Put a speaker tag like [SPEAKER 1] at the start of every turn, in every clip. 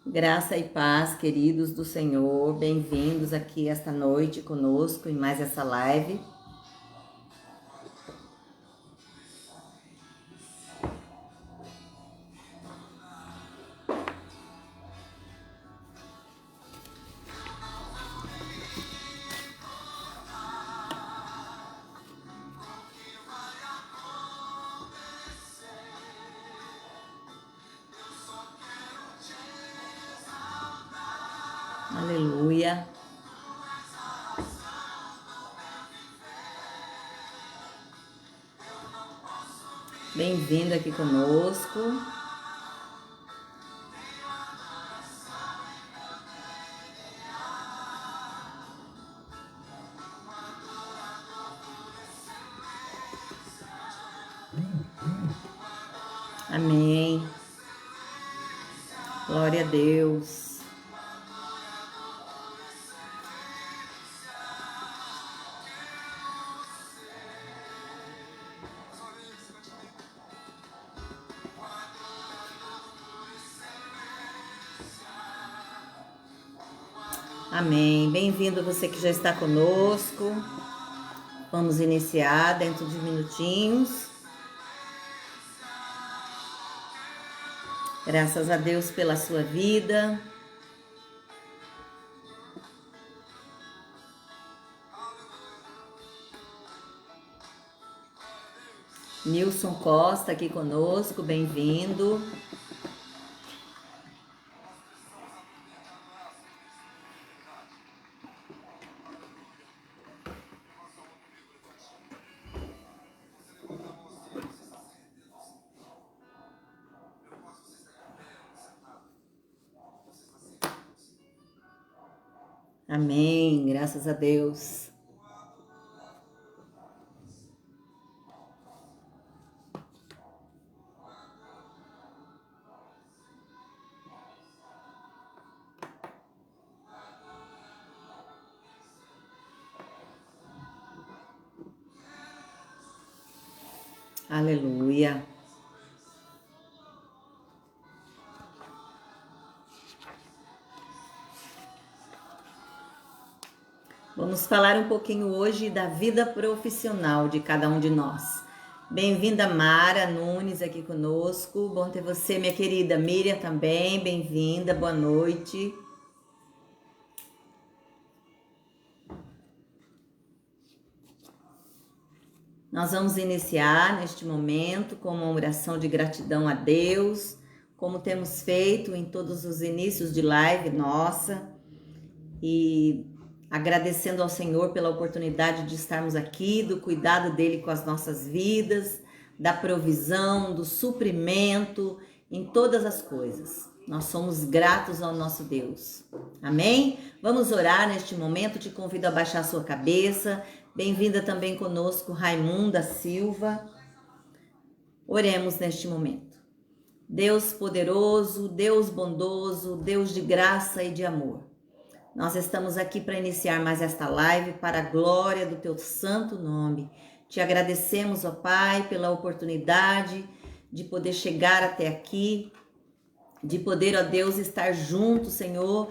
[SPEAKER 1] Graça e paz, queridos do Senhor, bem-vindos aqui esta noite conosco em mais essa live. Aleluia. Bem-vindo aqui conosco. Amém. Glória a Deus. Amém. Bem-vindo você que já está conosco. Vamos iniciar dentro de minutinhos. Graças a Deus pela sua vida. Nilson Costa aqui conosco, bem-vindo. Amém, graças a Deus. Aleluia. Vamos falar um pouquinho hoje da vida profissional de cada um de nós. Bem-vinda Mara Nunes aqui conosco. Bom ter você, minha querida Miriam também. Bem-vinda, boa noite. Nós vamos iniciar neste momento com uma oração de gratidão a Deus, como temos feito em todos os inícios de live nossa, e agradecendo ao Senhor pela oportunidade de estarmos aqui, do cuidado dele com as nossas vidas, da provisão, do suprimento em todas as coisas. Nós somos gratos ao nosso Deus. Amém? Vamos orar neste momento. Te convido a baixar a sua cabeça. Bem-vinda também conosco, Raimunda Silva. Oremos neste momento. Deus poderoso, Deus bondoso, Deus de graça e de amor. Nós estamos aqui para iniciar mais esta live para a glória do teu santo nome. Te agradecemos, ó Pai, pela oportunidade de poder chegar até aqui, de poder, ó Deus, estar junto, Senhor,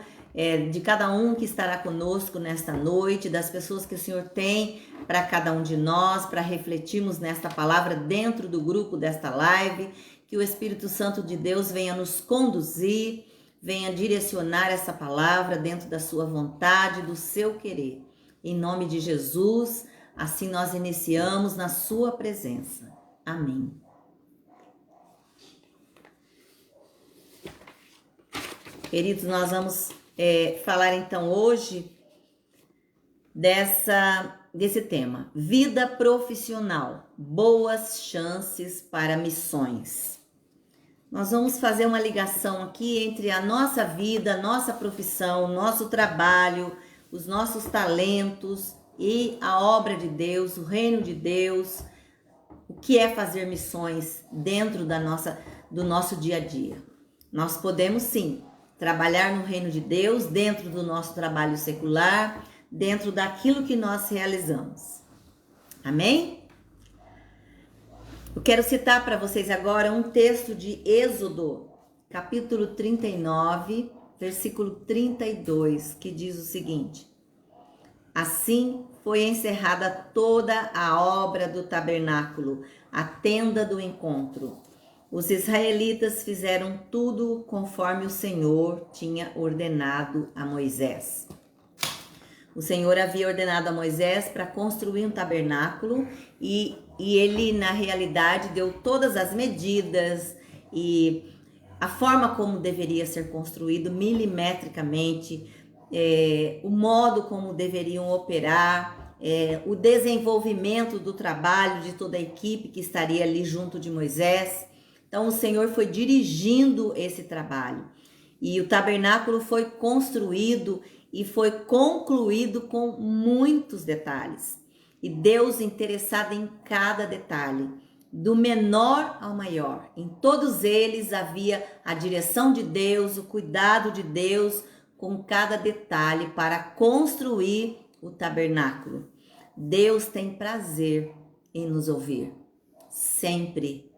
[SPEAKER 1] de cada um que estará conosco nesta noite, das pessoas que o Senhor tem para cada um de nós, para refletirmos nesta palavra dentro do grupo desta live, que o Espírito Santo de Deus venha nos conduzir, venha direcionar essa palavra dentro da sua vontade, do seu querer. Em nome de Jesus, assim nós iniciamos na sua presença. Amém. Queridos, nós vamos falar então hoje desse tema, vida profissional, boas chances para missões. Nós vamos fazer uma ligação aqui entre a nossa vida, a nossa profissão, o nosso trabalho, os nossos talentos e a obra de Deus, o reino de Deus, o que é fazer missões dentro do nosso dia a dia. Nós podemos sim trabalhar no reino de Deus, dentro do nosso trabalho secular, dentro daquilo que nós realizamos. Amém? Eu quero citar para vocês agora um texto de Êxodo, capítulo 39, versículo 32, que diz o seguinte: assim foi encerrada toda a obra do tabernáculo, a tenda do encontro. Os israelitas fizeram tudo conforme o Senhor tinha ordenado a Moisés. O Senhor havia ordenado a Moisés para construir um tabernáculo e ele, na realidade, deu todas as medidas e a forma como deveria ser construído milimetricamente, o modo como deveriam operar, o desenvolvimento do trabalho de toda a equipe que estaria ali junto de Moisés. Então, o Senhor foi dirigindo esse trabalho e o tabernáculo foi construído e foi concluído com muitos detalhes. E Deus interessado em cada detalhe, do menor ao maior. Em todos eles havia a direção de Deus, o cuidado de Deus com cada detalhe para construir o tabernáculo. Deus tem prazer em nos ouvir, sempre.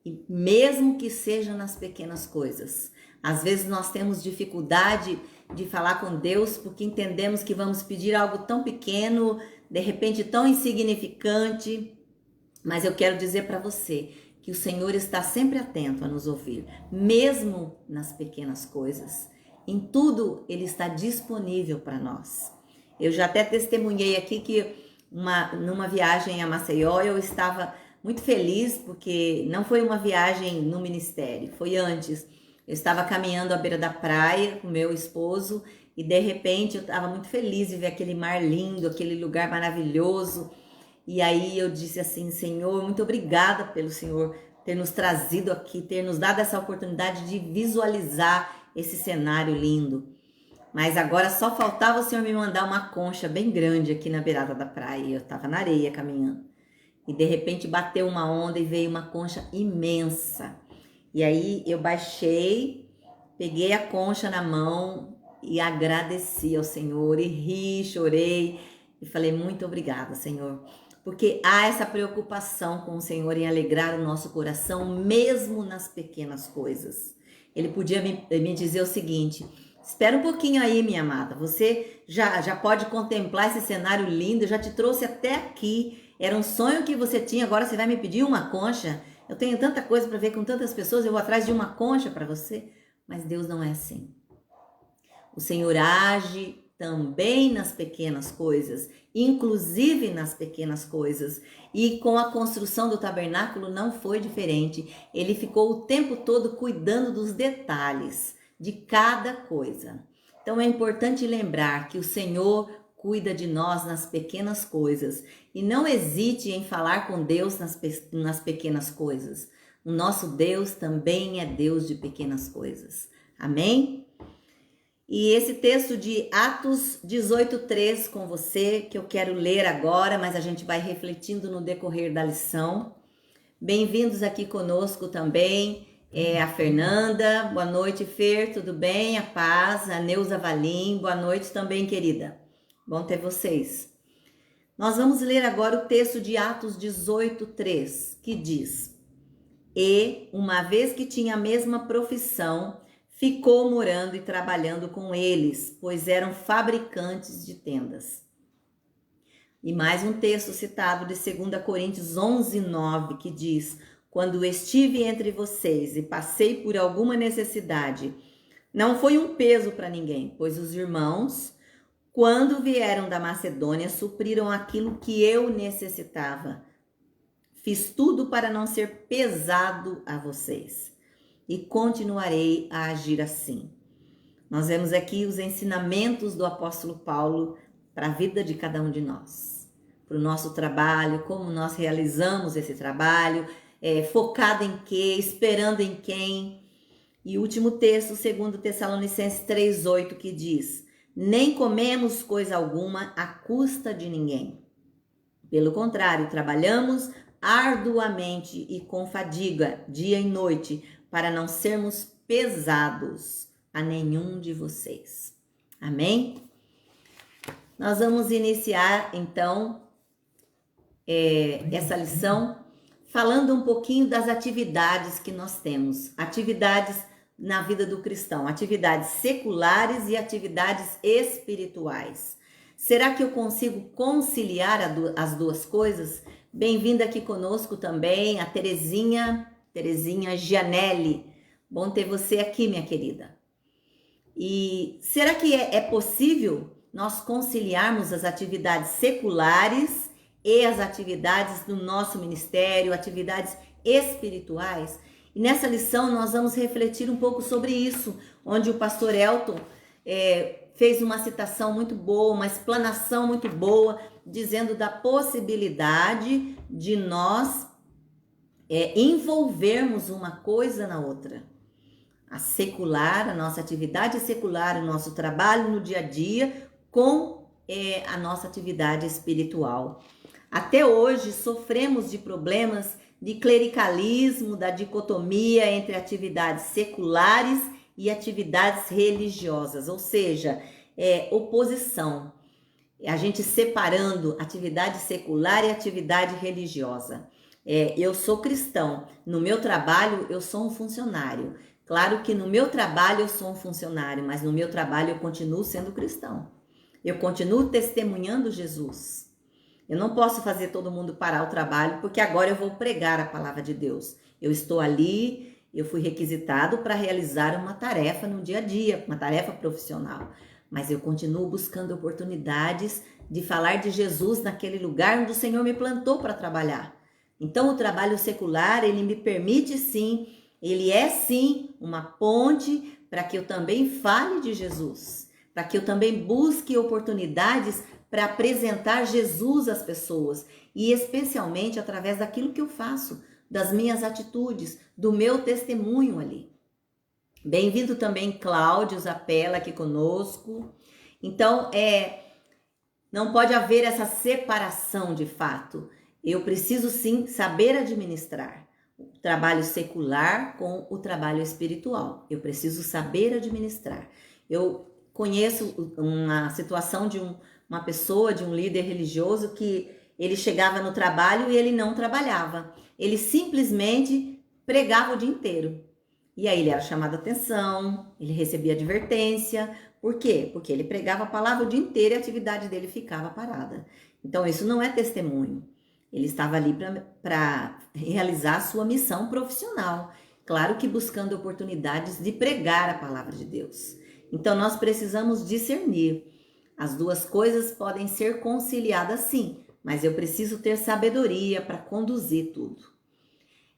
[SPEAKER 1] E mesmo que seja nas pequenas coisas. Às vezes nós temos dificuldade de falar com Deus porque entendemos que vamos pedir algo tão pequeno, de repente tão insignificante. Mas eu quero dizer para você que o Senhor está sempre atento a nos ouvir, mesmo nas pequenas coisas. Em tudo Ele está disponível para nós. Eu já até testemunhei aqui que numa viagem a Maceió eu estava muito feliz porque não foi uma viagem no ministério, foi antes. Eu estava caminhando à beira da praia com meu esposo e de repente eu estava muito feliz de ver aquele mar lindo, aquele lugar maravilhoso. E aí eu disse assim: Senhor, muito obrigada pelo Senhor ter nos trazido aqui, ter nos dado essa oportunidade de visualizar esse cenário lindo. Mas agora só faltava o Senhor me mandar uma concha bem grande aqui na beirada da praia. Eu estava na areia caminhando. E de repente bateu uma onda e veio uma concha imensa. E aí eu baixei, peguei a concha na mão e agradeci ao Senhor e ri, chorei e falei: muito obrigada, Senhor. Porque há essa preocupação com o Senhor em alegrar o nosso coração, mesmo nas pequenas coisas. Ele podia me dizer o seguinte: espera um pouquinho aí, minha amada, você já pode contemplar esse cenário lindo, eu já te trouxe até aqui. Era um sonho que você tinha, agora você vai me pedir uma concha? Eu tenho tanta coisa para ver com tantas pessoas, eu vou atrás de uma concha para você. Mas Deus não é assim. O Senhor age também nas pequenas coisas, inclusive nas pequenas coisas. E com a construção do tabernáculo não foi diferente. Ele ficou o tempo todo cuidando dos detalhes de cada coisa. Então é importante lembrar que o Senhor cuida de nós nas pequenas coisas. E não hesite em falar com Deus nas pequenas coisas. O nosso Deus também é Deus de pequenas coisas. Amém? E esse texto de Atos 18:3 com você, que eu quero ler agora, mas a gente vai refletindo no decorrer da lição. Bem-vindos aqui conosco também, a Fernanda. Boa noite, Fer, tudo bem? A paz. A Neuza Valim, boa noite também, querida. Bom ter vocês. Nós vamos ler agora o texto de Atos 18:3, que diz: e, uma vez que tinha a mesma profissão, ficou morando e trabalhando com eles, pois eram fabricantes de tendas. E mais um texto citado de 2 Coríntios 11:9, que diz: quando estive entre vocês e passei por alguma necessidade, não foi um peso para ninguém, pois os irmãos, quando vieram da Macedônia, supriram aquilo que eu necessitava. Fiz tudo para não ser pesado a vocês e continuarei a agir assim. Nós vemos aqui os ensinamentos do apóstolo Paulo para a vida de cada um de nós, para o nosso trabalho, como nós realizamos esse trabalho, focado em quê, esperando em quem. E o último texto, 2 Tessalonicenses 3:8, que diz: nem comemos coisa alguma à custa de ninguém. Pelo contrário, trabalhamos arduamente e com fadiga, dia e noite, para não sermos pesados a nenhum de vocês. Amém? Nós vamos iniciar, então, essa lição falando um pouquinho das atividades que nós temos. Atividades na vida do cristão? Atividades seculares e atividades espirituais. Será que eu consigo conciliar as duas coisas? Bem-vinda aqui conosco também a Terezinha Gianelli. Bom ter você aqui, minha querida. E será que é possível nós conciliarmos as atividades seculares e as atividades do nosso ministério, atividades espirituais? E nessa lição nós vamos refletir um pouco sobre isso, onde o pastor Elton fez uma citação muito boa, uma explanação muito boa, dizendo da possibilidade de nós envolvermos uma coisa na outra. A nossa atividade secular, o nosso trabalho no dia a dia com a nossa atividade espiritual. Até hoje sofremos de problemas de clericalismo, da dicotomia entre atividades seculares e atividades religiosas, ou seja, oposição. A gente separando atividade secular e atividade religiosa. Eu sou cristão, no meu trabalho eu sou um funcionário. Claro que no meu trabalho eu sou um funcionário, mas no meu trabalho eu continuo sendo cristão. Eu continuo testemunhando Jesus. Eu não posso fazer todo mundo parar o trabalho, porque agora eu vou pregar a palavra de Deus. Eu estou ali, eu fui requisitado para realizar uma tarefa no dia a dia, uma tarefa profissional. Mas eu continuo buscando oportunidades de falar de Jesus naquele lugar onde o Senhor me plantou para trabalhar. Então o trabalho secular, ele me permite sim, ele é sim uma ponte para que eu também fale de Jesus, para que eu também busque oportunidades para apresentar Jesus às pessoas, e especialmente através daquilo que eu faço, das minhas atitudes, do meu testemunho ali. Bem-vindo também Cláudio Zapella aqui conosco. Então, não pode haver essa separação de fato. Eu preciso sim saber administrar o trabalho secular com o trabalho espiritual. Eu preciso saber administrar. Eu conheço uma situação de uma pessoa, de um líder religioso, que ele chegava no trabalho e ele não trabalhava. Ele simplesmente pregava o dia inteiro. E aí ele era chamado a atenção, ele recebia advertência. Por quê? Porque ele pregava a palavra o dia inteiro e a atividade dele ficava parada. Então isso não é testemunho. Ele estava ali para realizar a sua missão profissional. Claro que buscando oportunidades de pregar a palavra de Deus. Então nós precisamos discernir. As duas coisas podem ser conciliadas sim, mas eu preciso ter sabedoria para conduzir tudo.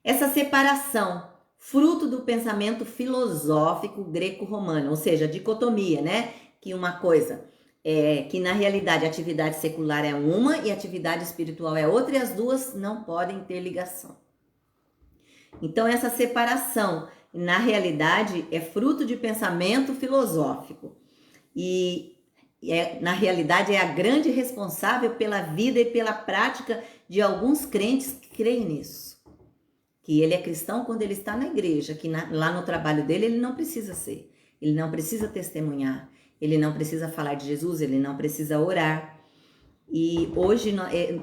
[SPEAKER 1] Essa separação, fruto do pensamento filosófico greco-romano, ou seja, a dicotomia, né? Que uma coisa que na realidade a atividade secular é uma e a atividade espiritual é outra, e as duas não podem ter ligação. Então essa separação, na realidade, é fruto de pensamento filosófico e na realidade é a grande responsável pela vida e pela prática de alguns crentes que creem nisso. Que ele é cristão quando ele está na igreja, que lá no trabalho dele ele não precisa ser, ele não precisa testemunhar, ele não precisa falar de Jesus, ele não precisa orar. E hoje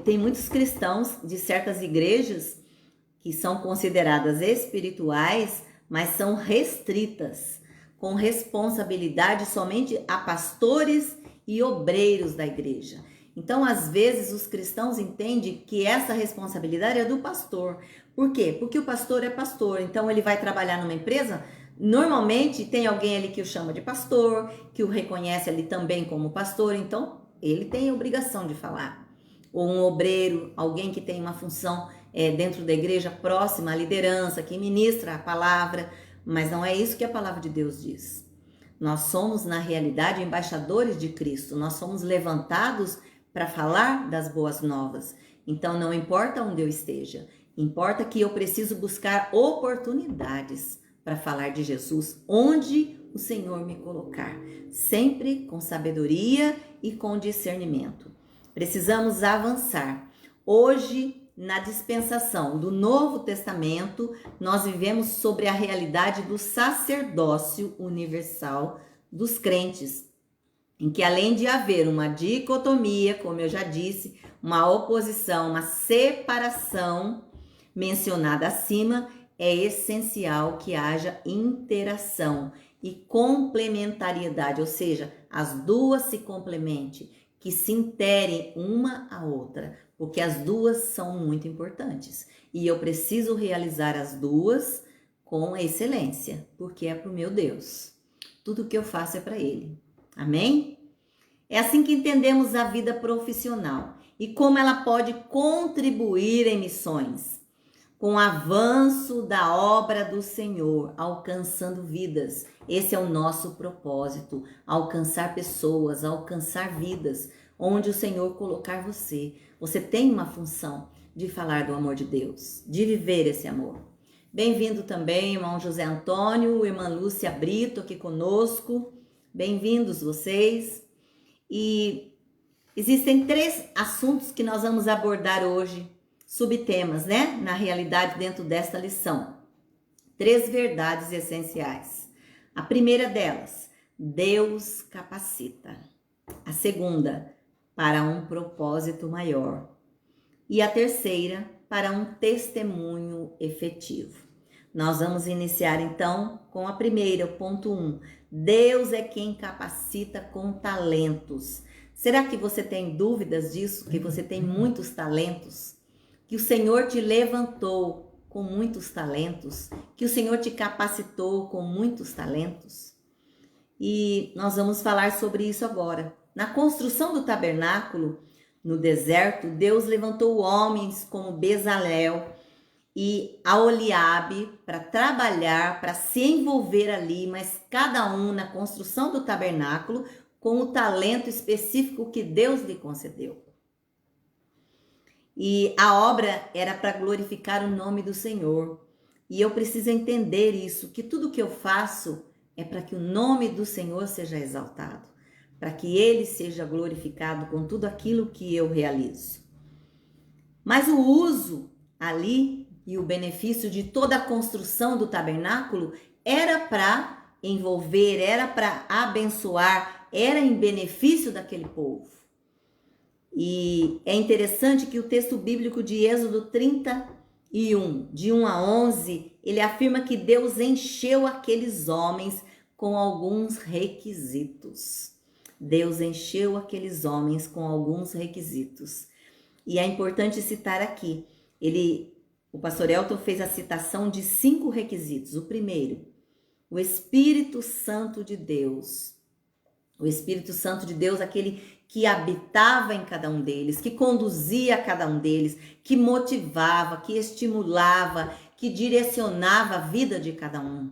[SPEAKER 1] tem muitos cristãos de certas igrejas que são consideradas espirituais, mas são restritas, com responsabilidade somente a pastores e obreiros da igreja. Então, às vezes, os cristãos entendem que essa responsabilidade é do pastor. Por quê? Porque o pastor é pastor, então ele vai trabalhar numa empresa, normalmente tem alguém ali que o chama de pastor, que o reconhece ali também como pastor, então ele tem a obrigação de falar. Ou um obreiro, alguém que tem uma função dentro da igreja próxima à liderança, que ministra a palavra, mas não é isso que a palavra de Deus diz. Nós somos, na realidade, embaixadores de Cristo, nós somos levantados para falar das boas novas. Então, não importa onde eu esteja, importa que eu preciso buscar oportunidades para falar de Jesus, onde o Senhor me colocar, sempre com sabedoria e com discernimento. Precisamos avançar. Hoje, na dispensação do Novo Testamento, nós vivemos sobre a realidade do sacerdócio universal dos crentes, em que além de haver uma dicotomia, como eu já disse, uma oposição, uma separação mencionada acima, é essencial que haja interação e complementariedade, ou seja, as duas se complementem, que se interem uma à outra, porque as duas são muito importantes. E eu preciso realizar as duas com excelência, porque é para o meu Deus. Tudo que eu faço é para Ele. Amém? É assim que entendemos a vida profissional e como ela pode contribuir em missões, com o avanço da obra do Senhor, alcançando vidas. Esse é o nosso propósito, alcançar pessoas, alcançar vidas, onde o Senhor colocar você. Você tem uma função de falar do amor de Deus, de viver esse amor. Bem-vindo também, irmão José Antônio, irmã Lúcia Brito aqui conosco. Bem-vindos vocês. E existem 3 assuntos que nós vamos abordar hoje, subtemas, né? Na realidade, dentro desta lição. 3 verdades essenciais. A primeira delas, Deus capacita. A segunda, para um propósito maior. E a terceira, para um testemunho efetivo. Nós vamos iniciar então com a primeira, o ponto 1. Deus é quem capacita com talentos. Será que você tem dúvidas disso? Que você tem muitos talentos? Que o Senhor te levantou com muitos talentos? Que o Senhor te capacitou com muitos talentos? E nós vamos falar sobre isso agora. Na construção do tabernáculo, no deserto, Deus levantou homens como Bezalel e Aholiabe para trabalhar, para se envolver ali, mas cada um na construção do tabernáculo com o talento específico que Deus lhe concedeu. E a obra era para glorificar o nome do Senhor. E eu preciso entender isso, que tudo que eu faço é para que o nome do Senhor seja exaltado, para que Ele seja glorificado com tudo aquilo que eu realizo. Mas o uso ali e o benefício de toda a construção do tabernáculo era para envolver, era para abençoar, era em benefício daquele povo. E é interessante que o texto bíblico de Êxodo 31, de 1 a 11, ele afirma que Deus encheu aqueles homens com alguns requisitos. Deus encheu aqueles homens com alguns requisitos. E é importante citar aqui, o pastor Elton fez a citação de 5 requisitos. O primeiro, o Espírito Santo de Deus. O Espírito Santo de Deus, aquele que habitava em cada um deles, que conduzia cada um deles, que motivava, que estimulava, que direcionava a vida de cada um.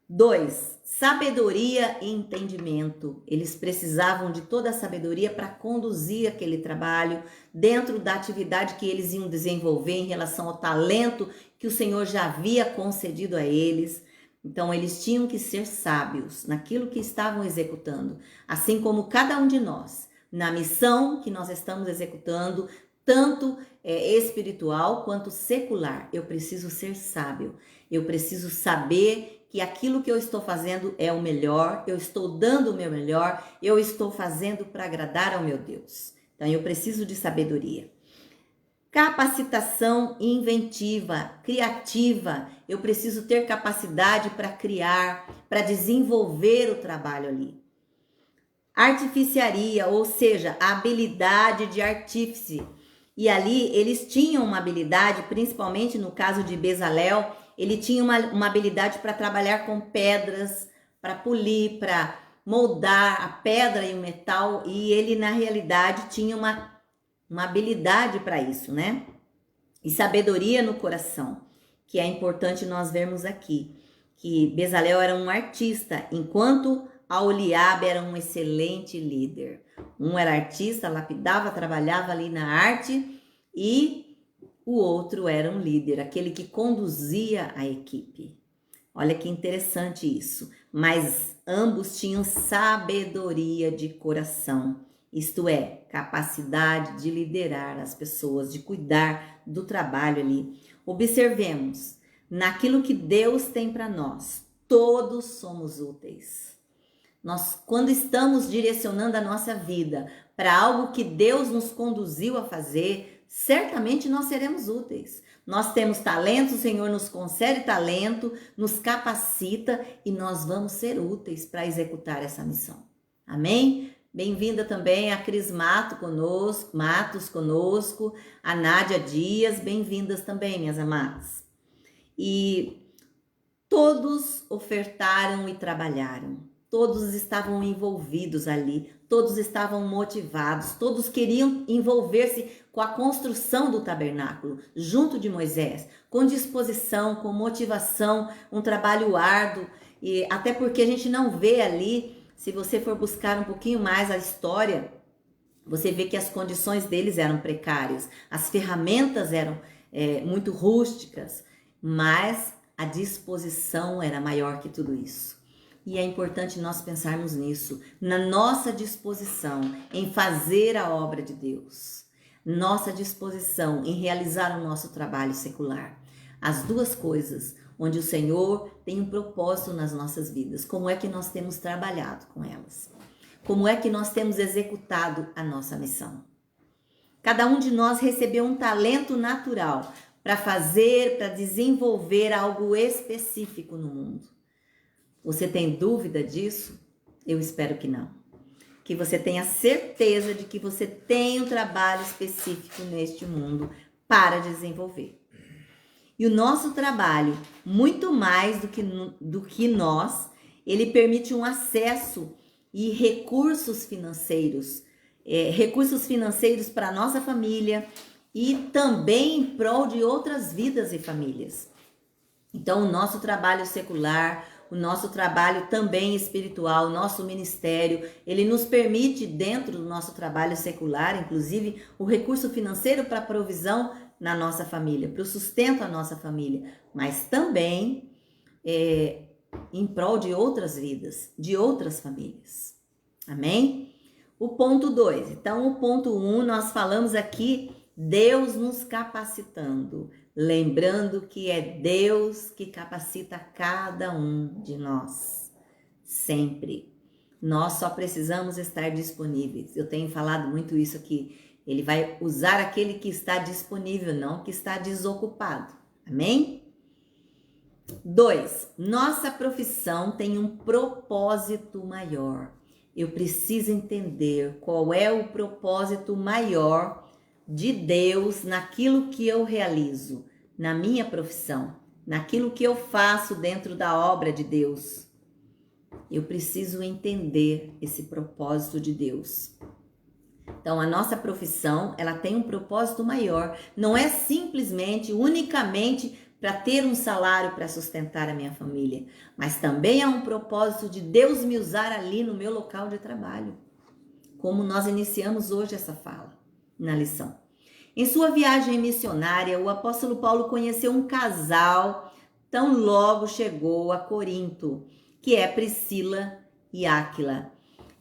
[SPEAKER 1] 2, sabedoria e entendimento. Eles precisavam de toda a sabedoria para conduzir aquele trabalho dentro da atividade que eles iam desenvolver em relação ao talento que o Senhor já havia concedido a eles. Então, eles tinham que ser sábios naquilo que estavam executando, assim como cada um de nós, na missão que nós estamos executando, tanto espiritual quanto secular. Eu preciso ser sábio, eu preciso saber que aquilo que eu estou fazendo é o melhor, eu estou dando o meu melhor, eu estou fazendo para agradar ao meu Deus. Então, eu preciso de sabedoria. Capacitação inventiva, criativa. Eu preciso ter capacidade para criar, para desenvolver o trabalho ali. Artificiaria, ou seja, a habilidade de artífice. E ali eles tinham uma habilidade, principalmente no caso de Bezalel, ele tinha uma habilidade para trabalhar com pedras, para polir, para moldar a pedra e o metal, e ele na realidade tinha uma habilidade para isso, né? E sabedoria no coração, que é importante nós vermos aqui, que Bezalel era um artista, enquanto Aholiabe era um excelente líder. Um era artista, lapidava, trabalhava ali na arte, e o outro era um líder, aquele que conduzia a equipe. Olha que interessante isso. Mas ambos tinham sabedoria de coração. Isto é, capacidade de liderar as pessoas, de cuidar do trabalho ali. Observemos, naquilo que Deus tem para nós, todos somos úteis. Nós, quando estamos direcionando a nossa vida para algo que Deus nos conduziu a fazer, certamente nós seremos úteis. Nós temos talento, o Senhor nos concede talento, nos capacita e nós vamos ser úteis para executar essa missão. Amém? Bem-vinda também a Cris Matos conosco, a Nádia Dias, bem-vindas também, minhas amadas. E todos ofertaram e trabalharam, todos estavam envolvidos ali, todos estavam motivados, todos queriam envolver-se com a construção do tabernáculo, junto de Moisés, com disposição, com motivação, um trabalho árduo, e até porque a gente não vê ali, se você for buscar um pouquinho mais a história, você vê que as condições deles eram precárias, as ferramentas eram muito rústicas, mas a disposição era maior que tudo isso. E é importante nós pensarmos nisso, na nossa disposição em fazer a obra de Deus, nossa disposição em realizar o nosso trabalho secular. As duas coisas, onde o Senhor tem um propósito nas nossas vidas. Como é que nós temos trabalhado com elas? Como é que nós temos executado a nossa missão? Cada um de nós recebeu um talento natural para fazer, para desenvolver algo específico no mundo. Você tem dúvida disso? Eu espero que não. Que você tenha certeza de que você tem um trabalho específico neste mundo para desenvolver. E o nosso trabalho, muito mais do que nós, ele permite um acesso e recursos financeiros para a nossa família e também em prol de outras vidas e famílias. Então, o nosso trabalho secular, o nosso trabalho também espiritual, o nosso ministério, ele nos permite, dentro do nosso trabalho secular, inclusive, o recurso financeiro para a provisão na nossa família, para o sustento da nossa família, mas também em prol de outras vidas, de outras famílias. Amém? O ponto 2. Então, o ponto 1, nós falamos aqui, Deus nos capacitando. Lembrando que é Deus que capacita cada um de nós, sempre. Nós só precisamos estar disponíveis. Eu tenho falado muito isso aqui. Ele vai usar aquele que está disponível, não que está desocupado. Amém? 2. Nossa profissão tem um propósito maior. Eu preciso entender qual é o propósito maior de Deus naquilo que eu realizo, na minha profissão, naquilo que eu faço dentro da obra de Deus. Eu preciso entender esse propósito de Deus. Então, a nossa profissão, ela tem um propósito maior. Não é simplesmente, unicamente para ter um salário para sustentar a minha família, mas também é um propósito de Deus me usar ali no meu local de trabalho, como nós iniciamos hoje essa fala na lição. Em sua viagem missionária, o apóstolo Paulo conheceu um casal tão logo chegou a Corinto, que é Priscila e Áquila.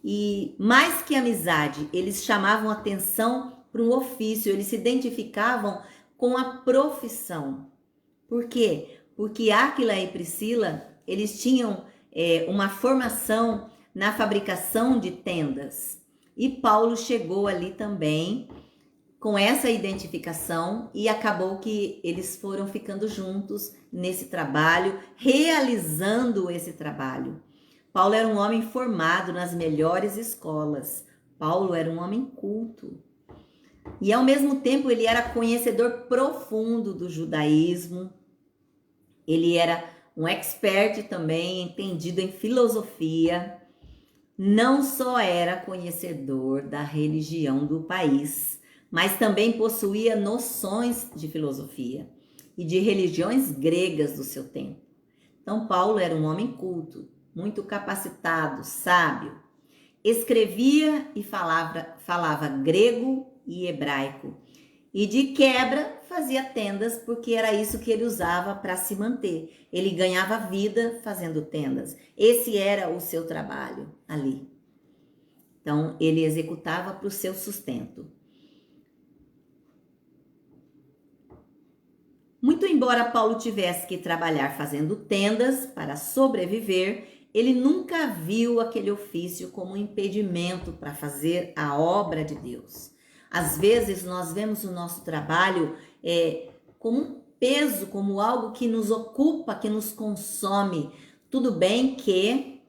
[SPEAKER 1] E mais que amizade, eles chamavam atenção para um ofício, eles se identificavam com a profissão. Por quê? Porque Áquila e Priscila, eles tinham uma formação na fabricação de tendas. E Paulo chegou ali também com essa identificação e acabou que eles foram ficando juntos nesse trabalho, realizando esse trabalho. Paulo era um homem formado nas melhores escolas. Paulo era um homem culto. E ao mesmo tempo ele era conhecedor profundo do judaísmo. Ele era um expert também, entendido em filosofia. Não só era conhecedor da religião do país, mas também possuía noções de filosofia e de religiões gregas do seu tempo. Então, Paulo era um homem culto, muito capacitado, sábio. Escrevia e falava grego e hebraico. E de quebra fazia tendas, porque era isso que ele usava para se manter. Ele ganhava vida fazendo tendas. Esse era o seu trabalho ali. Então, ele executava para o seu sustento. Muito embora Paulo tivesse que trabalhar fazendo tendas para sobreviver, ele nunca viu aquele ofício como um impedimento para fazer a obra de Deus. Às vezes nós vemos o nosso trabalho como um peso, como algo que nos ocupa, que nos consome. Tudo bem que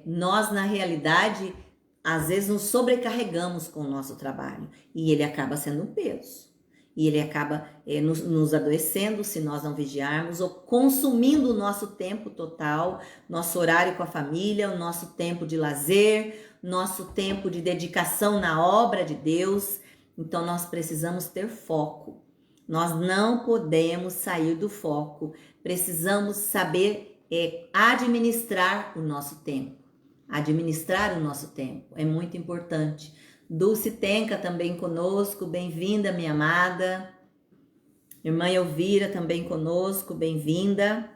[SPEAKER 1] nós, na realidade, às vezes nos sobrecarregamos com o nosso trabalho e ele acaba sendo um peso. E ele acaba nos adoecendo se nós não vigiarmos ou consumindo o nosso tempo total, nosso horário com a família, o nosso tempo de lazer, nosso tempo de dedicação na obra de Deus. Então nós precisamos ter foco. Nós não podemos sair do foco. Precisamos saber administrar o nosso tempo. Administrar o nosso tempo é muito importante. Dulce Tenca também conosco, bem-vinda, minha amada. Irmã Elvira também conosco, bem-vinda.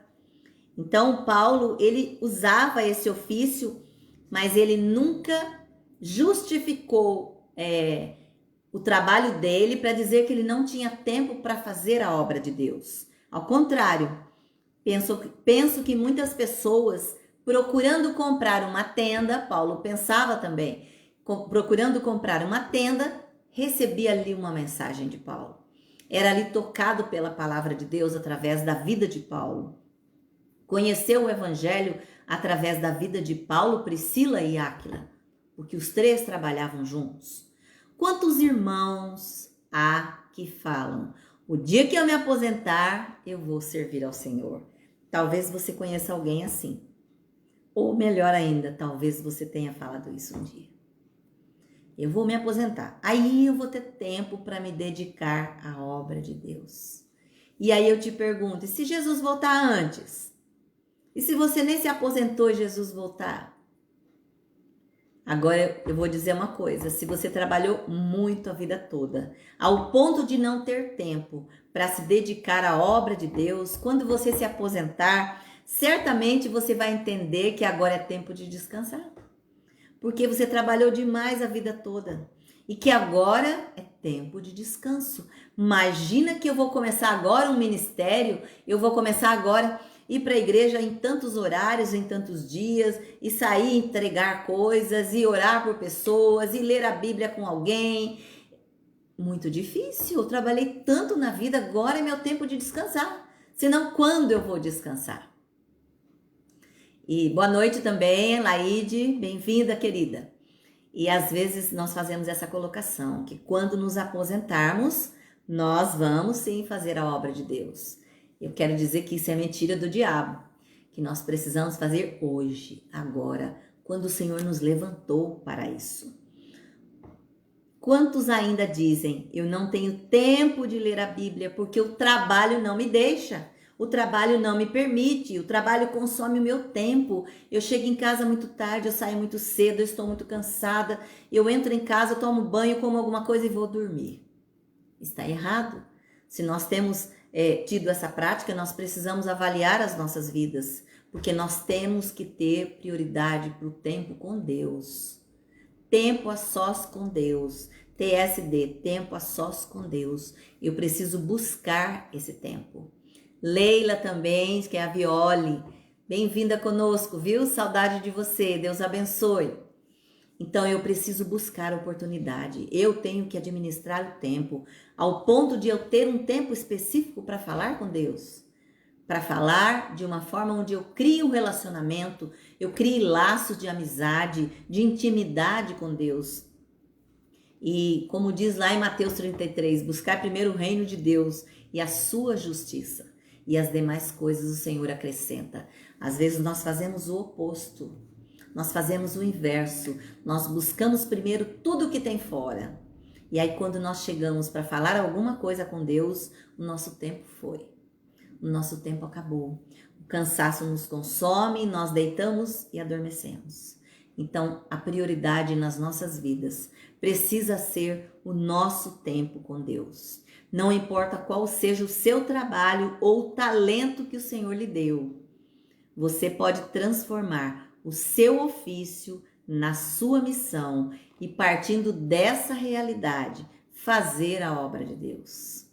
[SPEAKER 1] Então, Paulo, ele usava esse ofício, mas ele nunca justificou o trabalho dele para dizer que ele não tinha tempo para fazer a obra de Deus. Ao contrário, penso que muitas pessoas, procurando comprar uma tenda, Paulo pensava também, procurando comprar uma tenda, recebia ali uma mensagem de Paulo. Era ali tocado pela palavra de Deus através da vida de Paulo. Conheceu o evangelho através da vida de Paulo, Priscila e Áquila, porque os três trabalhavam juntos. Quantos irmãos há que falam: o dia que eu me aposentar, eu vou servir ao Senhor? Talvez você conheça alguém assim. Ou melhor ainda, talvez você tenha falado isso um dia. Eu vou me aposentar. Aí eu vou ter tempo para me dedicar à obra de Deus. E aí eu te pergunto, e se Jesus voltar antes? E se você nem se aposentou e Jesus voltar? Agora eu vou dizer uma coisa, se você trabalhou muito a vida toda, ao ponto de não ter tempo para se dedicar à obra de Deus, quando você se aposentar, certamente você vai entender que agora é tempo de descansar. Porque você trabalhou demais a vida toda e que agora é tempo de descanso. Imagina que eu vou começar agora um ministério, eu vou começar agora ir para a igreja em tantos horários, em tantos dias, e sair entregar coisas, e orar por pessoas, e ler a Bíblia com alguém. Muito difícil, eu trabalhei tanto na vida, agora é meu tempo de descansar. Senão, quando eu vou descansar? E boa noite também, Laide, bem-vinda, querida. E às vezes nós fazemos essa colocação, que quando nos aposentarmos, nós vamos sim fazer a obra de Deus. Eu quero dizer que isso é mentira do diabo, que nós precisamos fazer hoje, agora, quando o Senhor nos levantou para isso. Quantos ainda dizem, eu não tenho tempo de ler a Bíblia porque o trabalho não me deixa? O trabalho não me permite, o trabalho consome o meu tempo. Eu chego em casa muito tarde, eu saio muito cedo, eu estou muito cansada. Eu entro em casa, tomo banho, como alguma coisa e vou dormir. Está errado. Se nós temos tido essa prática, nós precisamos avaliar as nossas vidas, porque nós temos que ter prioridade para o tempo com Deus. Tempo a sós com Deus. TSD, tempo a sós com Deus. Eu preciso buscar esse tempo. Leila também, que é a Viole, bem-vinda conosco, viu? Saudade de você, Deus abençoe. Então eu preciso buscar oportunidade, eu tenho que administrar o tempo, ao ponto de eu ter um tempo específico para falar com Deus, para falar de uma forma onde eu crio um relacionamento, eu crio laços de amizade, de intimidade com Deus. E como diz lá em Mateus 33, buscar primeiro o reino de Deus e a sua justiça. E as demais coisas o Senhor acrescenta. Às vezes nós fazemos o oposto. Nós fazemos o inverso. Nós buscamos primeiro tudo que tem fora. E aí quando nós chegamos para falar alguma coisa com Deus, o nosso tempo foi. O nosso tempo acabou. O cansaço nos consome, nós deitamos e adormecemos. Então a prioridade nas nossas vidas precisa ser o nosso tempo com Deus. Não importa qual seja o seu trabalho ou o talento que o Senhor lhe deu, você pode transformar o seu ofício na sua missão e, partindo dessa realidade, fazer a obra de Deus.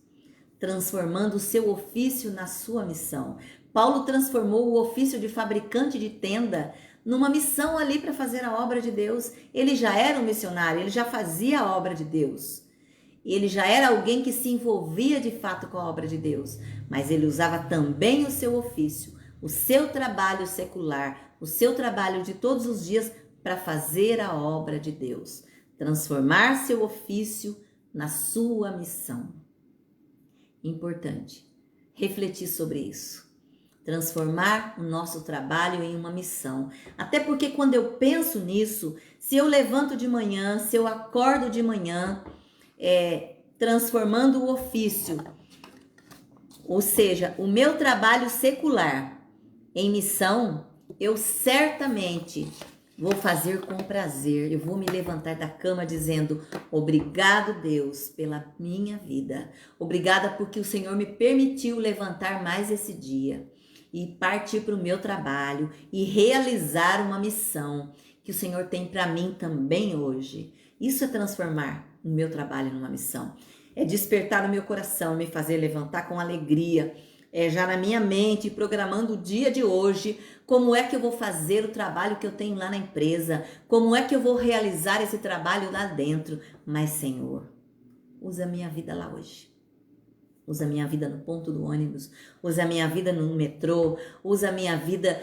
[SPEAKER 1] Transformando o seu ofício na sua missão. Paulo transformou o ofício de fabricante de tenda numa missão ali para fazer a obra de Deus. Ele já era um missionário, ele já fazia a obra de Deus. Ele já era alguém que se envolvia de fato com a obra de Deus, mas ele usava também o seu ofício, o seu trabalho secular, o seu trabalho de todos os dias para fazer a obra de Deus, transformar seu ofício na sua missão. Importante refletir sobre isso. Transformar o nosso trabalho em uma missão. Até porque quando eu penso nisso, se eu levanto de manhã, se eu acordo de manhã, transformando o ofício, ou seja, o meu trabalho secular em missão, eu certamente vou fazer com prazer. Eu vou me levantar da cama dizendo: obrigado, Deus, pela minha vida. Obrigada porque o Senhor me permitiu levantar mais esse dia e partir para o meu trabalho e realizar uma missão que o Senhor tem para mim também hoje. Isso é transformar o meu trabalho numa missão. É despertar o meu coração, me fazer levantar com alegria, já na minha mente, programando o dia de hoje, como é que eu vou fazer o trabalho que eu tenho lá na empresa, como é que eu vou realizar esse trabalho lá dentro. Mas, Senhor, usa a minha vida lá hoje. Usa a minha vida no ponto do ônibus, usa a minha vida no metrô, usa a minha vida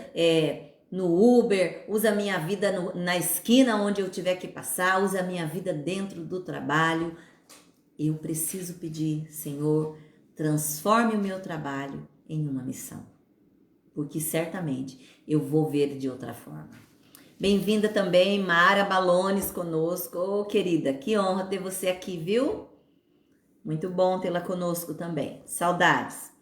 [SPEAKER 1] no Uber, usa a minha vida na esquina onde eu tiver que passar, usa a minha vida dentro do trabalho. Eu preciso pedir, Senhor, transforme o meu trabalho em uma missão, porque certamente eu vou ver de outra forma. Bem-vinda também, Mara Balones conosco. Ô, querida, que honra ter você aqui, viu? Muito bom tê-la conosco também. Saudades.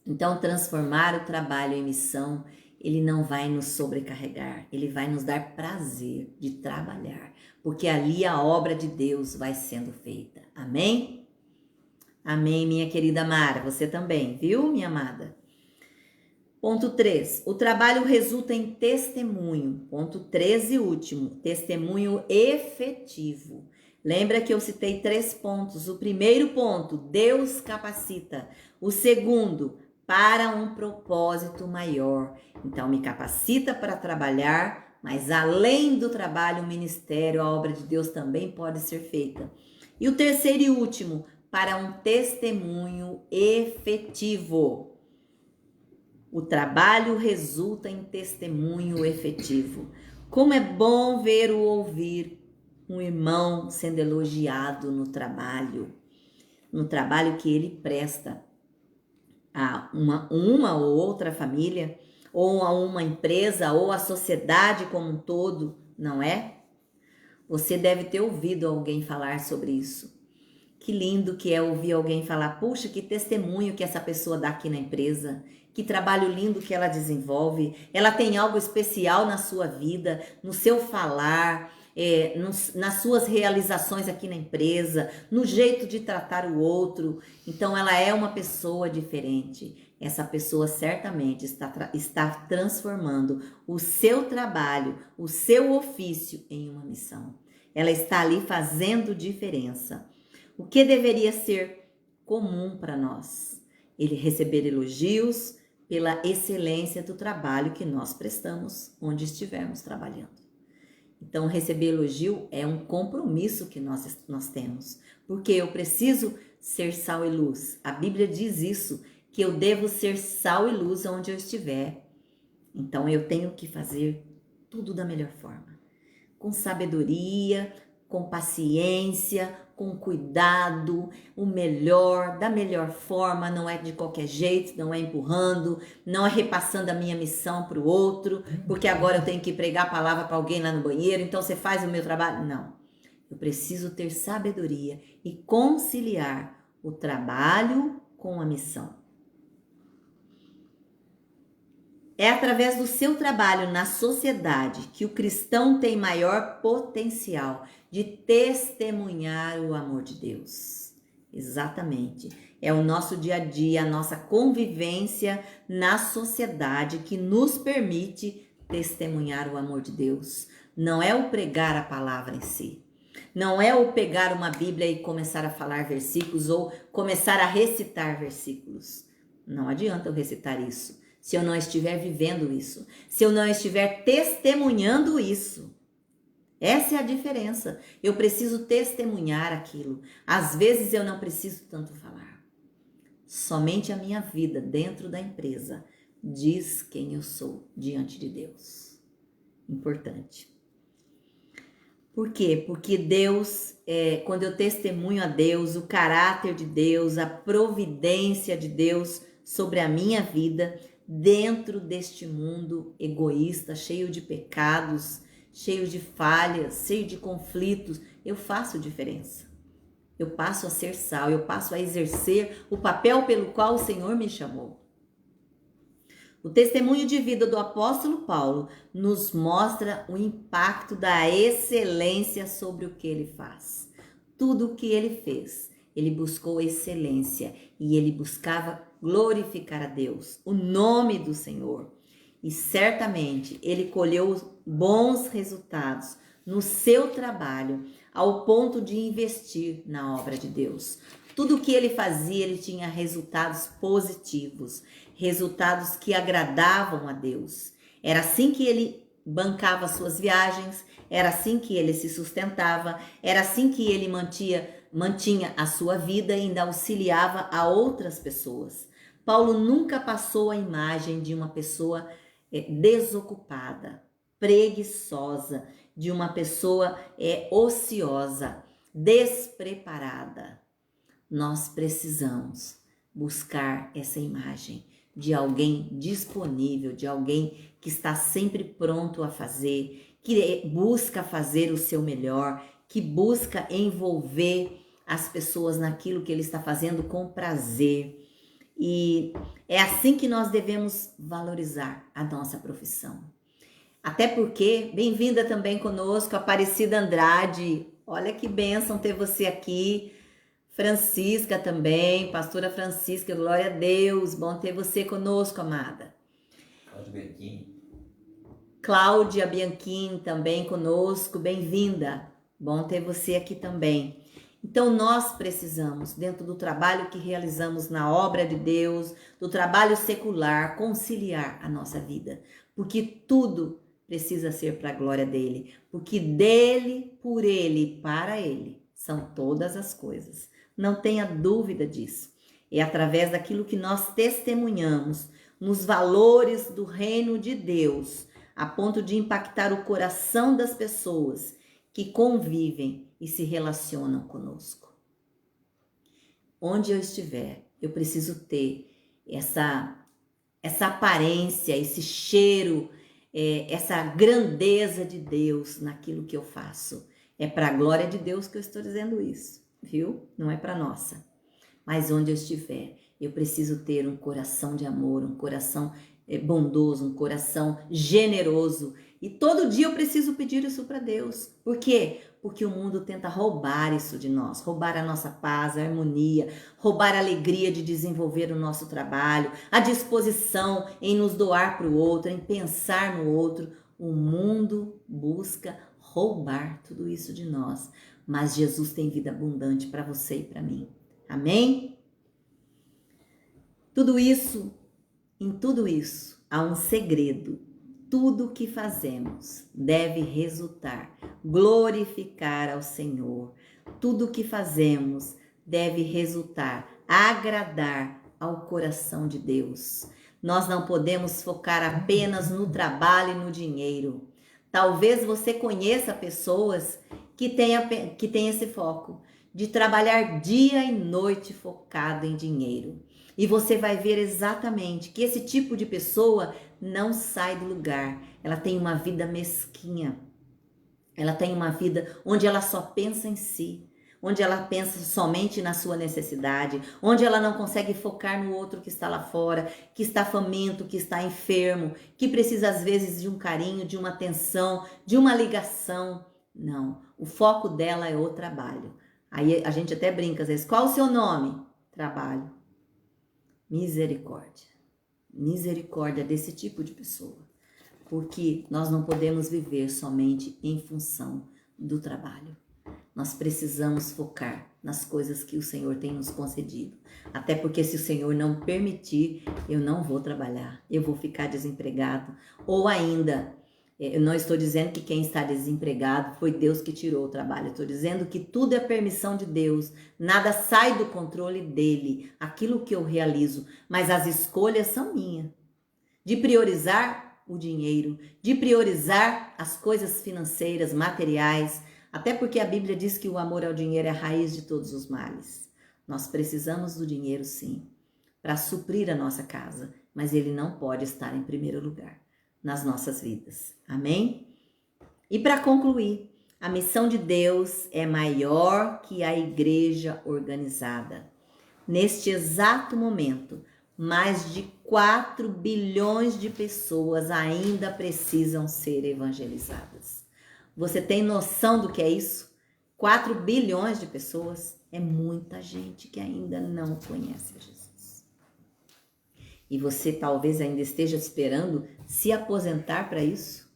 [SPEAKER 1] Então, transformar o trabalho em missão, ele não vai nos sobrecarregar, ele vai nos dar prazer de trabalhar, porque ali a obra de Deus vai sendo feita. Amém? Amém, minha querida Mara. Você também, viu, minha amada? Ponto 3. O trabalho resulta em testemunho. Ponto 3 e último. Testemunho efetivo. Lembra que eu citei 3 pontos. O primeiro ponto, Deus capacita. O segundo, para um propósito maior. Então, me capacita para trabalhar, mas além do trabalho, o ministério, a obra de Deus também pode ser feita. E o terceiro e último, para um testemunho efetivo. O trabalho resulta em testemunho efetivo. Como é bom ver ou ouvir um irmão sendo elogiado no trabalho que ele presta a uma ou outra família, ou a uma empresa, ou a sociedade como um todo, não é? Você deve ter ouvido alguém falar sobre isso. Que lindo que é ouvir alguém falar: puxa, que testemunho que essa pessoa dá aqui na empresa, que trabalho lindo que ela desenvolve, ela tem algo especial na sua vida, no seu falar, nas suas realizações aqui na empresa, no jeito de tratar o outro. Então ela é uma pessoa diferente. Essa pessoa certamente está transformando o seu trabalho, o seu ofício em uma missão. Ela está ali fazendo diferença. O que deveria ser comum para nós? Ele receber elogios pela excelência do trabalho que nós prestamos onde estivermos trabalhando. Então, receber elogio é um compromisso que nós temos, porque eu preciso ser sal e luz. A Bíblia diz isso, que eu devo ser sal e luz onde eu estiver. Então, eu tenho que fazer tudo da melhor forma, com sabedoria, com paciência, com cuidado, o melhor, da melhor forma, não é de qualquer jeito, não é empurrando, não é repassando a minha missão para o outro, porque agora eu tenho que pregar a palavra para alguém lá no banheiro, então você faz o meu trabalho. Não, eu preciso ter sabedoria e conciliar o trabalho com a missão. É através do seu trabalho na sociedade que o cristão tem maior potencial de testemunhar o amor de Deus. Exatamente. É o nosso dia a dia, a nossa convivência na sociedade que nos permite testemunhar o amor de Deus. Não é o pregar a palavra em si. Não é o pegar uma Bíblia e começar a falar versículos ou começar a recitar versículos. Não adianta eu recitar isso se eu não estiver vivendo isso, se eu não estiver testemunhando isso. Essa é a diferença. Eu preciso testemunhar aquilo. Às vezes eu não preciso tanto falar. Somente a minha vida dentro da empresa diz quem eu sou diante de Deus. Importante. Por quê? Porque Deus, quando eu testemunho a Deus, o caráter de Deus, a providência de Deus sobre a minha vida, dentro deste mundo egoísta, cheio de pecados, cheio de falhas, cheio de conflitos, eu faço diferença. Eu passo a ser sal, eu passo a exercer o papel pelo qual o Senhor me chamou. O testemunho de vida do apóstolo Paulo nos mostra o impacto da excelência sobre o que ele faz. Tudo o que ele fez, ele buscou excelência e ele buscava glorificar a Deus, o nome do Senhor. E certamente ele colheu bons resultados no seu trabalho, ao ponto de investir na obra de Deus. Tudo o que ele fazia, ele tinha resultados positivos, resultados que agradavam a Deus. Era assim que ele bancava suas viagens, era assim que ele se sustentava, era assim que ele mantinha a sua vida e ainda auxiliava a outras pessoas. Paulo nunca passou a imagem de uma pessoa desocupada, preguiçosa, de uma pessoa ociosa, despreparada. Nós precisamos buscar essa imagem de alguém disponível, de alguém que está sempre pronto a fazer, que busca fazer o seu melhor, que busca envolver as pessoas naquilo que ele está fazendo com prazer. E é assim que nós devemos valorizar a nossa profissão. Até porque, bem-vinda também conosco, Aparecida Andrade. Olha que bênção ter você aqui. Francisca também, pastora Francisca, glória a Deus. Bom ter você conosco, amada. Cláudia Bianchini também conosco, bem-vinda. Bom ter você aqui também. Então nós precisamos, dentro do trabalho que realizamos na obra de Deus, do trabalho secular, conciliar a nossa vida. Porque tudo precisa ser para a glória dele. Porque dele, por ele e para ele são todas as coisas. Não tenha dúvida disso. É através daquilo que nós testemunhamos, nos valores do reino de Deus, a ponto de impactar o coração das pessoas que convivem e se relacionam conosco. Onde eu estiver, eu preciso ter essa aparência, esse cheiro, essa grandeza de Deus naquilo que eu faço. É para a glória de Deus que eu estou dizendo isso, viu? Não é para nossa. Mas onde eu estiver, eu preciso ter um coração de amor, um coração bondoso, um coração generoso. E todo dia eu preciso pedir isso para Deus. Por quê? Porque o mundo tenta roubar isso de nós, roubar a nossa paz, a harmonia, roubar a alegria de desenvolver o nosso trabalho, a disposição em nos doar para o outro, em pensar no outro. O mundo busca roubar tudo isso de nós, mas Jesus tem vida abundante para você e para mim. Amém? Em tudo isso, há um segredo. Tudo que fazemos deve resultar, glorificar ao Senhor. Tudo que fazemos deve resultar, agradar ao coração de Deus. Nós não podemos focar apenas no trabalho e no dinheiro. Talvez você conheça pessoas que tenham esse foco de trabalhar dia e noite focado em dinheiro. E você vai ver exatamente que esse tipo de pessoa não sai do lugar. Ela tem uma vida mesquinha. Ela tem uma vida onde ela só pensa em si, onde ela pensa somente na sua necessidade, onde ela não consegue focar no outro que está lá fora, que está faminto, que está enfermo, que precisa às vezes de um carinho, de uma atenção, de uma ligação. Não, o foco dela é o trabalho. Aí a gente até brinca às vezes, qual o seu nome? Trabalho. Misericórdia. Misericórdia desse tipo de pessoa. Porque nós não podemos viver somente em função do trabalho. nós precisamos focar nas coisas que o Senhor tem nos concedido. Até porque se o Senhor não permitir, eu não vou trabalhar, eu vou ficar desempregado. Ou ainda, eu não estou dizendo que quem está desempregado foi Deus que tirou o trabalho. Eu estou dizendo que tudo é permissão de Deus. Nada sai do controle dele, aquilo que eu realizo. Mas as escolhas são minhas. De priorizar o dinheiro, de priorizar as coisas financeiras, materiais. Até porque a Bíblia diz que o amor ao dinheiro é a raiz de todos os males. Nós precisamos do dinheiro, sim, para suprir a nossa casa. Mas ele não pode estar em primeiro lugar nas nossas vidas. Amém? E para concluir, a missão de Deus é maior que a igreja organizada. Neste exato momento, mais de 4 bilhões de pessoas ainda precisam ser evangelizadas. Você tem noção do que é isso? 4 bilhões de pessoas é muita gente que ainda não conhece a Jesus. E você talvez ainda esteja esperando se aposentar para isso?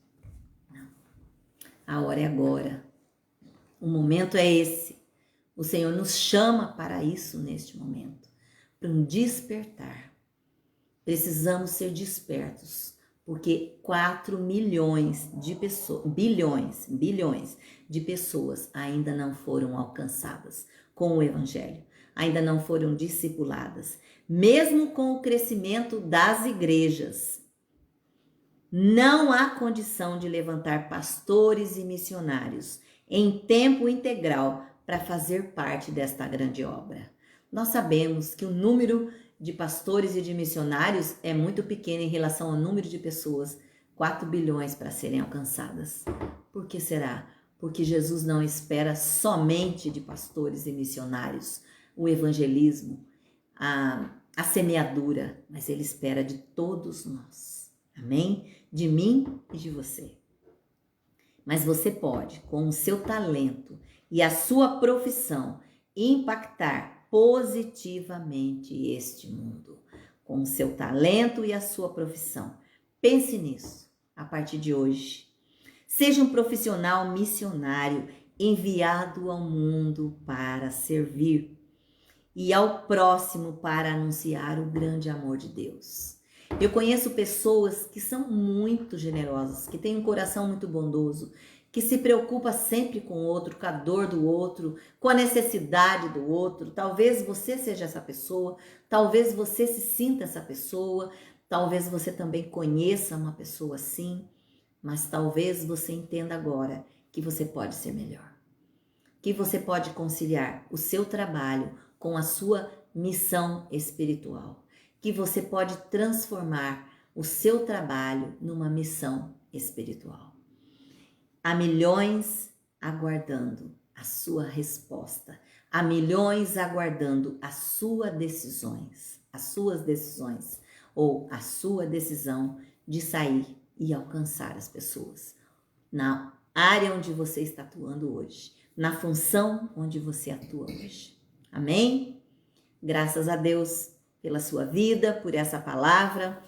[SPEAKER 1] Não. A hora é agora. O momento é esse. O Senhor nos chama para isso neste momento. Para um despertar. Precisamos ser despertos. Porque 4 milhões de pessoas, bilhões de pessoas ainda não foram alcançadas com o Evangelho. Ainda não foram discipuladas. Mesmo com o crescimento das igrejas, não há condição de levantar pastores e missionários em tempo integral para fazer parte desta grande obra. Nós sabemos que o número de pastores e de missionários é muito pequeno em relação ao número de pessoas, 4 bilhões para serem alcançadas. Por que será? Porque Jesus não espera somente de pastores e missionários o evangelismo, a semeadura, mas ele espera de todos nós. Amém? De mim e de você. Mas você pode, com o seu talento e a sua profissão, impactar positivamente este mundo. Com o seu talento e a sua profissão. Pense nisso a partir de hoje. Seja um profissional missionário enviado ao mundo para servir e ao próximo para anunciar o grande amor de Deus. Eu conheço pessoas que são muito generosas, que têm um coração muito bondoso, que se preocupa sempre com o outro, com a dor do outro, com a necessidade do outro. Talvez você seja essa pessoa, talvez você se sinta essa pessoa, talvez você também conheça uma pessoa assim, mas talvez você entenda agora que você pode ser melhor, que você pode conciliar o seu trabalho com a sua missão espiritual, que você pode transformar o seu trabalho numa missão espiritual. Há milhões aguardando a sua resposta, há milhões aguardando as suas decisões, ou a sua decisão de sair e alcançar as pessoas na área onde você está atuando hoje, na função onde você atua hoje. Amém? Graças a Deus pela sua vida, por essa palavra.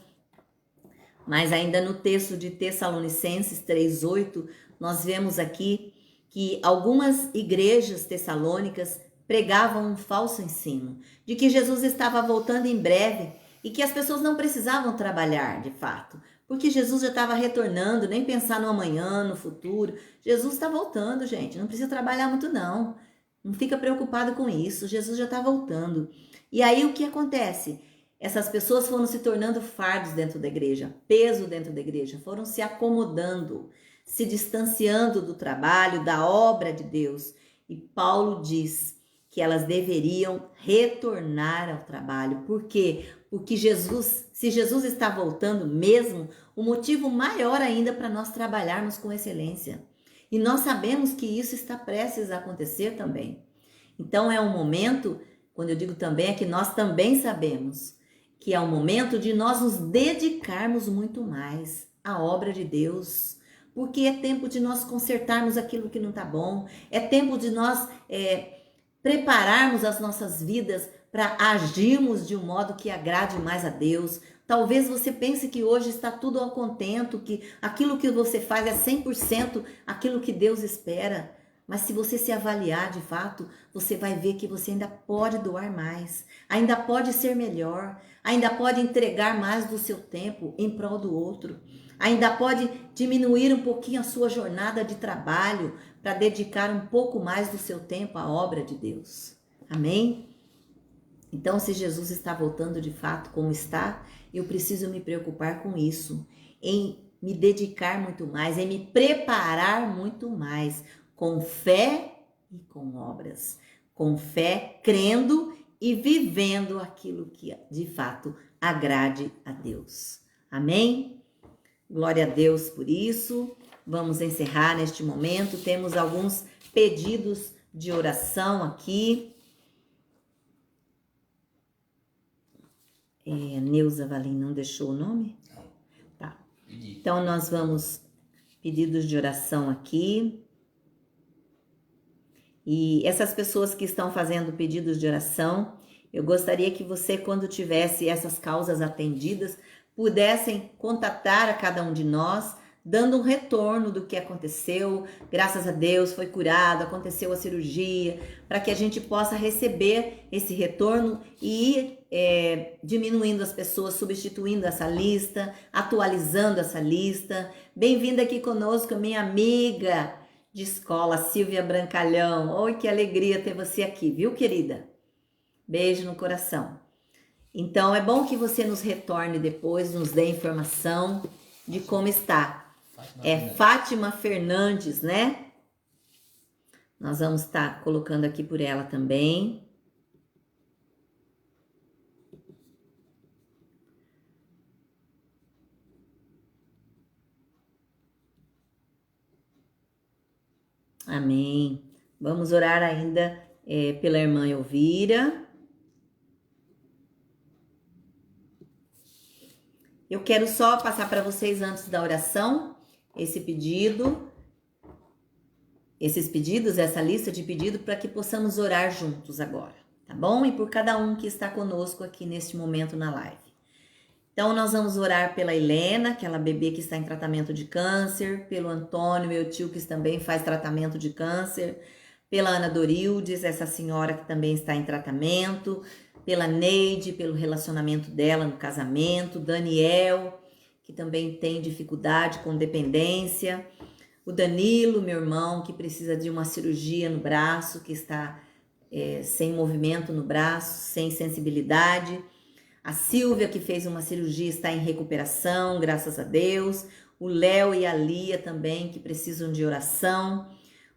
[SPEAKER 1] Mas ainda no texto de Tessalonicenses 3:8, nós vemos aqui que algumas igrejas tessalônicas pregavam um falso ensino, de que Jesus estava voltando em breve e que as pessoas não precisavam trabalhar de fato, porque Jesus já estava retornando, nem pensar no amanhã, no futuro. Jesus está voltando, gente, não precisa trabalhar muito não. Não fica preocupado com isso, Jesus já está voltando. E aí o que acontece? Essas pessoas foram se tornando fardos dentro da igreja, peso dentro da igreja, foram se acomodando, se distanciando do trabalho, da obra de Deus. E Paulo diz que elas deveriam retornar ao trabalho. Por quê? Porque se Jesus está voltando mesmo, o motivo maior ainda para nós trabalharmos com excelência. E nós sabemos que isso está prestes a acontecer também. Então é um momento, quando eu digo também, é que nós também sabemos que é o momento de nós nos dedicarmos muito mais à obra de Deus, porque é tempo de nós consertarmos aquilo que não está bom, é tempo de nós prepararmos as nossas vidas para agirmos de um modo que agrade mais a Deus. Talvez você pense que hoje está tudo ao contento, que aquilo que você faz é 100% aquilo que Deus espera. Mas se você se avaliar de fato, você vai ver que você ainda pode doar mais, ainda pode ser melhor, ainda pode entregar mais do seu tempo em prol do outro, ainda pode diminuir um pouquinho a sua jornada de trabalho para dedicar um pouco mais do seu tempo à obra de Deus. Amém? Então, se Jesus está voltando de fato como está, eu preciso me preocupar com isso, em me dedicar muito mais, em me preparar muito mais, com fé e com obras. Com fé, crendo e vivendo aquilo que de fato agrade a Deus. Amém? Glória a Deus por isso. Vamos encerrar neste momento. Temos alguns pedidos de oração aqui. Neuza Valim não deixou o nome?
[SPEAKER 2] Não.
[SPEAKER 1] Tá. Então, nós vamos pedidos de oração aqui. E essas pessoas que estão fazendo pedidos de oração, eu gostaria que você, quando tivesse essas causas atendidas, pudessem contatar a cada um de nós, dando um retorno do que aconteceu. Graças a Deus foi curado, aconteceu a cirurgia, para que a gente possa receber esse retorno e ir diminuindo as pessoas, substituindo essa lista, atualizando essa lista. Bem-vinda aqui conosco, minha amiga de escola, Silvia Brancalhão. Oi, que alegria ter você aqui, viu, querida? Beijo no coração. Então, é bom que você nos retorne depois, nos dê informação de como está. Fátima Fernandes, né? Nós vamos estar colocando aqui por ela também. Amém. Vamos orar ainda pela irmã Elvira. Eu quero só passar para vocês antes da oração esses pedidos, essa lista de pedidos para que possamos orar juntos agora, tá bom? E por cada um que está conosco aqui neste momento na live. Então, nós vamos orar pela Helena, aquela bebê que está em tratamento de câncer, pelo Antônio, meu tio, que também faz tratamento de câncer, pela Ana Dorildes, essa senhora que também está em tratamento, pela Neide, pelo relacionamento dela no casamento, Daniel, que também tem dificuldade com dependência, o Danilo, meu irmão, que precisa de uma cirurgia no braço, que está sem movimento no braço, sem sensibilidade, a Silvia, que fez uma cirurgia, está em recuperação, graças a Deus. O Léo e a Lia também, que precisam de oração.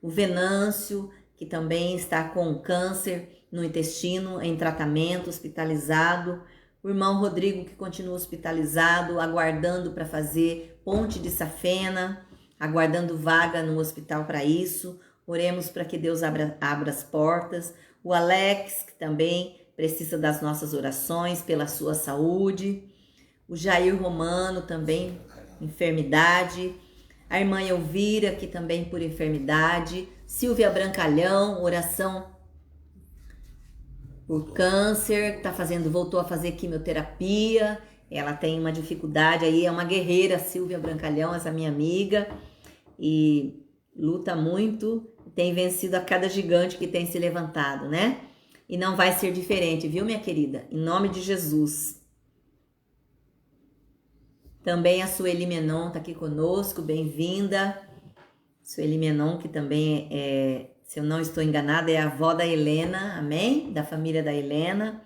[SPEAKER 1] O Venâncio, que também está com câncer no intestino, em tratamento, hospitalizado. O irmão Rodrigo, que continua hospitalizado, aguardando para fazer ponte de safena, aguardando vaga no hospital para isso. Oremos para que Deus abra as portas. O Alex, que também precisa das nossas orações pela sua saúde. O Jair Romano também, enfermidade. A irmã Elvira, que também por enfermidade. Silvia Brancalhão, oração por câncer, voltou a fazer quimioterapia. Ela tem uma dificuldade aí, é uma guerreira, Silvia Brancalhão, essa minha amiga. E luta muito, tem vencido a cada gigante que tem se levantado, né? E não vai ser diferente, viu, minha querida? Em nome de Jesus. Também a Sueli Menon está aqui conosco, bem-vinda. Sueli Menon, que também se eu não estou enganada, é a avó da Helena, amém? Da família da Helena.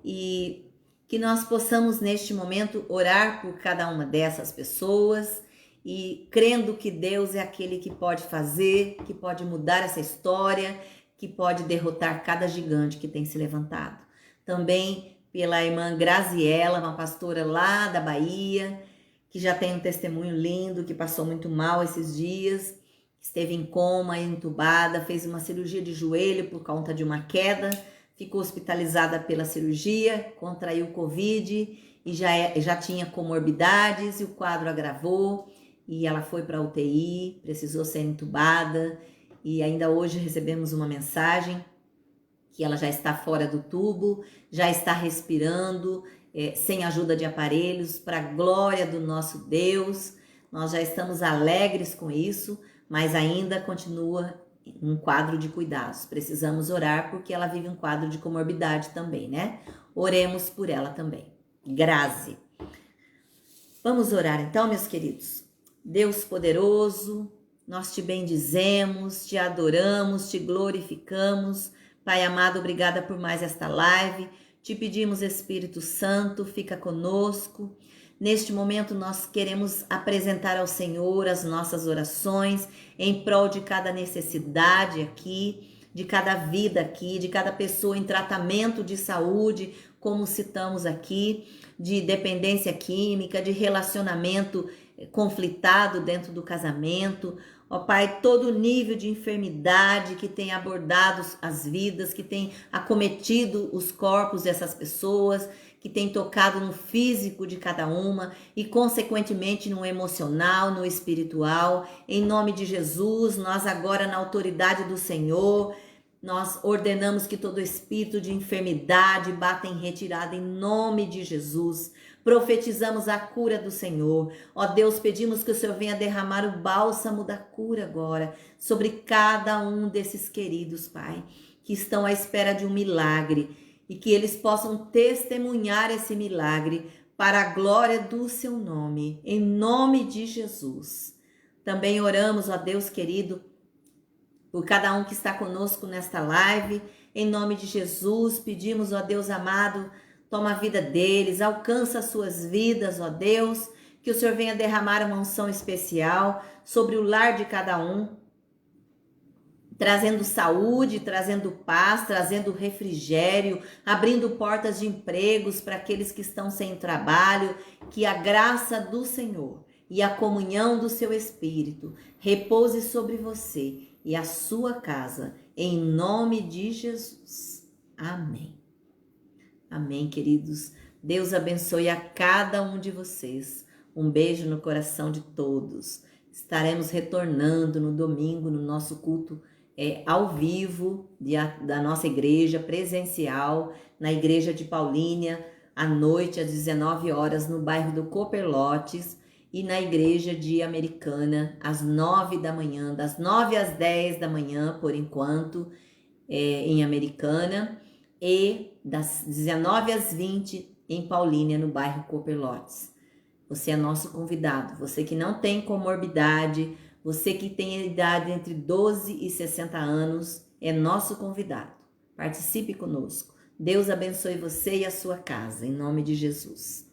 [SPEAKER 1] E que nós possamos, neste momento, orar por cada uma dessas pessoas e crendo que Deus é aquele que pode fazer, que pode mudar essa história, que pode derrotar cada gigante que tem se levantado. Também pela irmã Graziela, uma pastora lá da Bahia, que já tem um testemunho lindo, que passou muito mal esses dias, esteve em coma, entubada, fez uma cirurgia de joelho por conta de uma queda, ficou hospitalizada pela cirurgia, contraiu Covid e já tinha comorbidades e o quadro agravou e ela foi para a UTI, precisou ser entubada. E ainda hoje recebemos uma mensagem que ela já está fora do tubo, já está respirando, sem ajuda de aparelhos, para a glória do nosso Deus. Nós já estamos alegres com isso, mas ainda continua um quadro de cuidados. Precisamos orar porque ela vive um quadro de comorbidade também, né? Oremos por ela também. Grazi. Vamos orar então, meus queridos. Deus poderoso, nós te bendizemos, te adoramos, te glorificamos. Pai amado, obrigada por mais esta live. Te pedimos, Espírito Santo, fica conosco. Neste momento nós queremos apresentar ao Senhor as nossas orações em prol de cada necessidade aqui, de cada vida aqui, de cada pessoa em tratamento de saúde, como citamos aqui, de dependência química, de relacionamento conflitado dentro do casamento. Ó Pai, todo nível de enfermidade que tem abordado as vidas, que tem acometido os corpos dessas pessoas, que tem tocado no físico de cada uma e, consequentemente, no emocional, no espiritual. Em nome de Jesus, nós agora, na autoridade do Senhor, nós ordenamos que todo espírito de enfermidade bata em retirada em nome de Jesus. Profetizamos a cura do Senhor. Ó Deus, pedimos que o Senhor venha derramar o bálsamo da cura agora sobre cada um desses queridos, Pai, que estão à espera de um milagre e que eles possam testemunhar esse milagre para a glória do seu nome, em nome de Jesus. Também oramos, ó Deus querido, por cada um que está conosco nesta live, em nome de Jesus, pedimos, ó Deus amado, toma a vida deles, alcança as suas vidas, ó Deus, que o Senhor venha derramar uma unção especial sobre o lar de cada um, trazendo saúde, trazendo paz, trazendo refrigério, abrindo portas de empregos para aqueles que estão sem trabalho, que a graça do Senhor e a comunhão do seu Espírito repouse sobre você e a sua casa, em nome de Jesus. Amém. Amém, queridos. Deus abençoe a cada um de vocês. Um beijo no coração de todos. Estaremos retornando no domingo no nosso culto ao vivo da nossa igreja, presencial, na igreja de Paulínia, à noite, às 19 horas, no bairro do Copperlotes, e na igreja de Americana, às 9 da manhã, das 9 às 10 da manhã, por enquanto, em Americana, e das 19 às 20 em Paulínia, no bairro Copperlotes. Você é nosso convidado, você que não tem comorbidade, você que tem a idade entre 12 e 60 anos, é nosso convidado. Participe conosco. Deus abençoe você e a sua casa, em nome de Jesus.